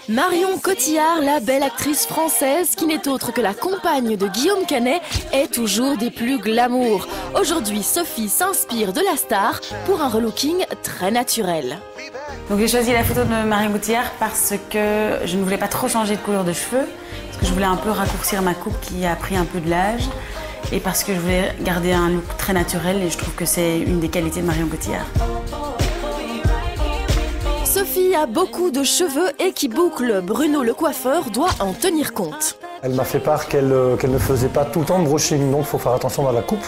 Marion Cotillard, la belle actrice française qui n'est autre que la compagne de Guillaume Canet, est toujours des plus glamour. Aujourd'hui, Sophie s'inspire de la star pour un relooking très naturel. Donc j'ai choisi la photo de Marion Cotillard parce que je ne voulais pas trop changer de couleur de cheveux, parce que je voulais un peu raccourcir ma coupe qui a pris un peu de l'âge, et parce que je voulais garder un look très naturel et je trouve que c'est une des qualités de Marion Cotillard. Sophie a beaucoup de cheveux et qui boucle. Bruno le coiffeur doit en tenir compte. Elle m'a fait part qu'elle ne faisait pas tout le temps de brushing, donc il faut faire attention dans la coupe.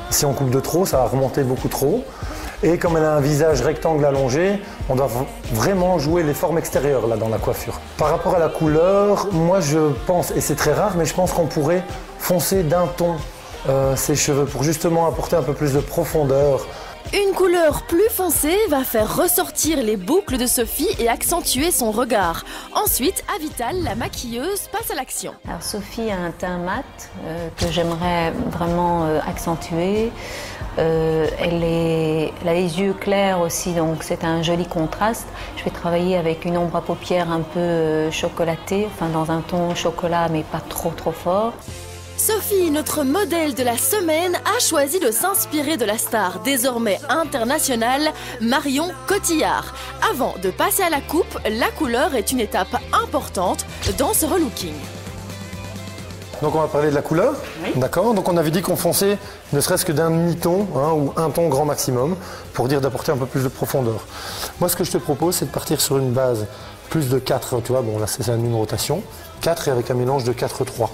Si on coupe de trop, ça va remonter beaucoup trop. Et comme elle a un visage rectangle allongé, on doit vraiment jouer les formes extérieures là, dans la coiffure. Par rapport à la couleur, moi je pense, et c'est très rare, mais je pense qu'on pourrait foncer d'un ton ses cheveux pour justement apporter un peu plus de profondeur. Une couleur plus foncée va faire ressortir les boucles de Sophie et accentuer son regard. Ensuite, Avital, la maquilleuse, passe à l'action. Alors Sophie a un teint mat que j'aimerais vraiment accentuer. Elle a les yeux clairs aussi, donc c'est un joli contraste. Je vais travailler avec une ombre à paupières un peu chocolatée, enfin dans un ton chocolat mais pas trop fort. Sophie, notre modèle de la semaine, a choisi de s'inspirer de la star désormais internationale, Marion Cotillard. Avant de passer à la coupe, la couleur est une étape importante dans ce relooking. Donc on va parler de la couleur, oui. D'accord. Donc on avait dit qu'on fonçait ne serait-ce que d'un demi-ton ou un ton grand maximum pour dire d'apporter un peu plus de profondeur. Moi ce que je te propose c'est de partir sur une base plus de 4, tu vois, bon là c'est la numérotation, 4 et avec un mélange de 4-3.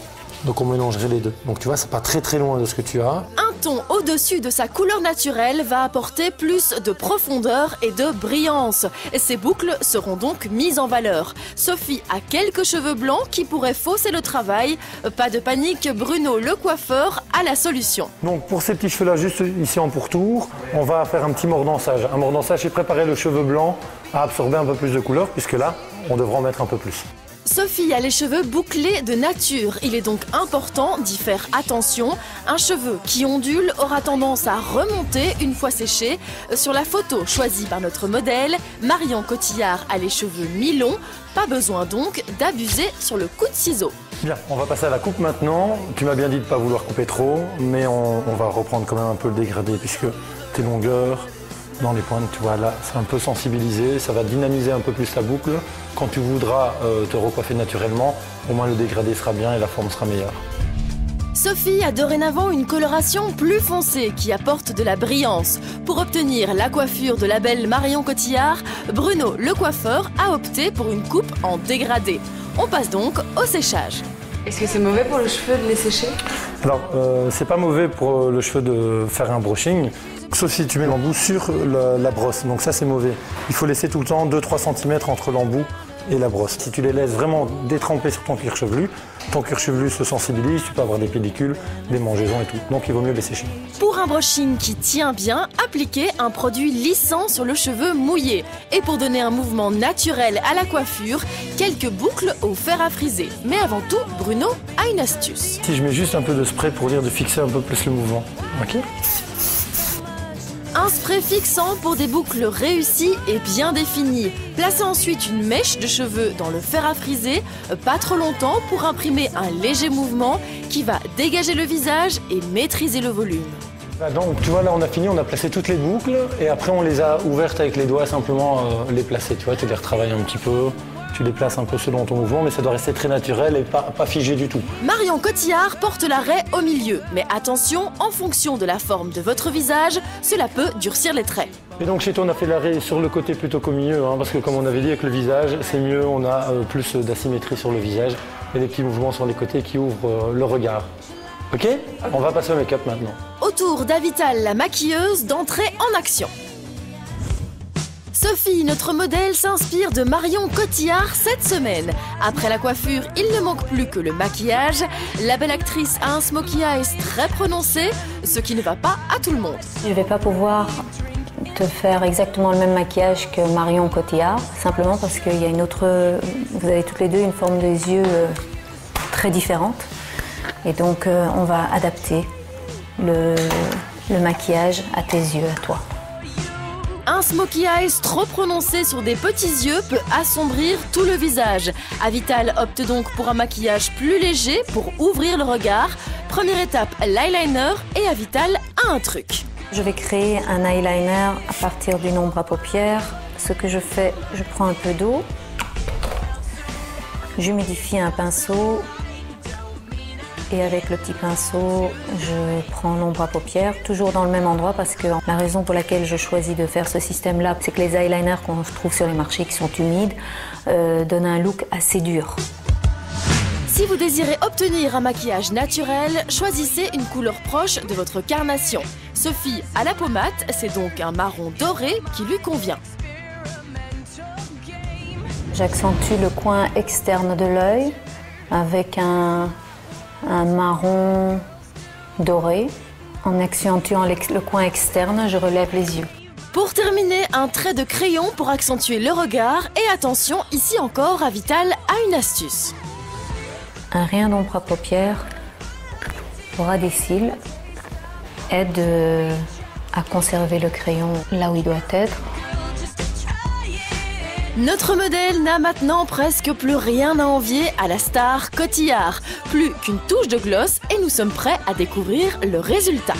Donc on mélangerait les deux. Donc tu vois, c'est pas très loin de ce que tu as. Un ton au-dessus de sa couleur naturelle va apporter plus de profondeur et de brillance. Ces boucles seront donc mises en valeur. Sophie a quelques cheveux blancs qui pourraient fausser le travail. Pas de panique, Bruno le coiffeur a la solution. Donc pour ces petits cheveux-là, juste ici en pourtour, on va faire un petit mordançage. Un mordançage, c'est préparer le cheveu blanc à absorber un peu plus de couleur, puisque là, on devra en mettre un peu plus. Sophie a les cheveux bouclés de nature. Il est donc important d'y faire attention. Un cheveu qui ondule aura tendance à remonter une fois séché. Sur la photo choisie par notre modèle, Marion Cotillard a les cheveux mi-longs. Pas besoin donc d'abuser sur le coup de ciseau. Bien, on va passer à la coupe maintenant. Tu m'as bien dit de ne pas vouloir couper trop, mais on va reprendre quand même un peu le dégradé puisque tes longueurs dans les pointes, tu vois, là, c'est un peu sensibilisé, ça va dynamiser un peu plus la boucle. Quand tu voudras te recoiffer naturellement, au moins le dégradé sera bien et la forme sera meilleure. Sophie a dorénavant une coloration plus foncée qui apporte de la brillance. Pour obtenir la coiffure de la belle Marion Cotillard, Bruno le coiffeur a opté pour une coupe en dégradé. On passe donc au séchage. Est-ce que c'est mauvais pour le cheveu de les sécher? Alors, c'est pas mauvais pour le cheveu de faire un brushing, sauf si tu mets l'embout sur la brosse, donc ça c'est mauvais. Il faut laisser tout le temps 2-3 cm entre l'embout et la brosse. Si tu les laisses vraiment détremper sur ton cuir chevelu se sensibilise, tu peux avoir des pellicules, des mangeaisons et tout. Donc il vaut mieux les sécher. Pour un brushing qui tient bien, appliquez un produit lissant sur le cheveu mouillé. Et pour donner un mouvement naturel à la coiffure, quelques boucles au fer à friser. Mais avant tout, Bruno a une astuce. Si je mets juste un peu de spray pour dire de fixer un peu plus le mouvement, ok ? Un spray fixant pour des boucles réussies et bien définies. Placez ensuite une mèche de cheveux dans le fer à friser, pas trop longtemps pour imprimer un léger mouvement qui va dégager le visage et maîtriser le volume. Donc tu vois là on a fini, on a placé toutes les boucles et après on les a ouvertes avec les doigts simplement les placer. Tu vois, tu les retravailles un petit peu. Tu les places un peu selon ton mouvement, mais ça doit rester très naturel et pas figé du tout. Marion Cotillard porte la raie au milieu. Mais attention, en fonction de la forme de votre visage, cela peut durcir les traits. Et donc chez toi, on a fait la raie sur le côté plutôt qu'au milieu, parce que comme on avait dit avec le visage, c'est mieux, on a plus d'asymétrie sur le visage et des petits mouvements sur les côtés qui ouvrent le regard. Ok ? On va passer au make-up maintenant. Autour d'Avital, la maquilleuse, d'entrer en action. Sophie, notre modèle, s'inspire de Marion Cotillard cette semaine. Après la coiffure, il ne manque plus que le maquillage. La belle actrice a un smokey eyes très prononcé, ce qui ne va pas à tout le monde. Je ne vais pas pouvoir te faire exactement le même maquillage que Marion Cotillard, simplement parce qu'il y a une autre... Vous avez toutes les deux une forme des yeux très différente. Et donc on va adapter le maquillage à tes yeux, à toi. Un smokey eyes trop prononcé sur des petits yeux peut assombrir tout le visage. Avital opte donc pour un maquillage plus léger pour ouvrir le regard. Première étape, l'eyeliner, et Avital a un truc. Je vais créer un eyeliner à partir d'une ombre à paupières. Ce que je fais, je prends un peu d'eau, j'humidifie un pinceau et avec le petit pinceau, je prends l'ombre à paupières, toujours dans le même endroit parce que la raison pour laquelle je choisis de faire ce système-là, c'est que les eyeliners qu'on trouve sur les marchés qui sont humides donnent un look assez dur. Si vous désirez obtenir un maquillage naturel, choisissez une couleur proche de votre carnation. Sophie a la peau mate, c'est donc un marron doré qui lui convient. J'accentue le coin externe de l'œil avec un marron doré. En accentuant le coin externe, je relève les yeux. Pour terminer, un trait de crayon pour accentuer le regard. Et attention, ici encore, Avital a une astuce. Un rayon d'ombre à paupières au ras des cils aide à conserver le crayon là où il doit être. Notre modèle n'a maintenant presque plus rien à envier à la star Cotillard. Plus qu'une touche de gloss et nous sommes prêts à découvrir le résultat.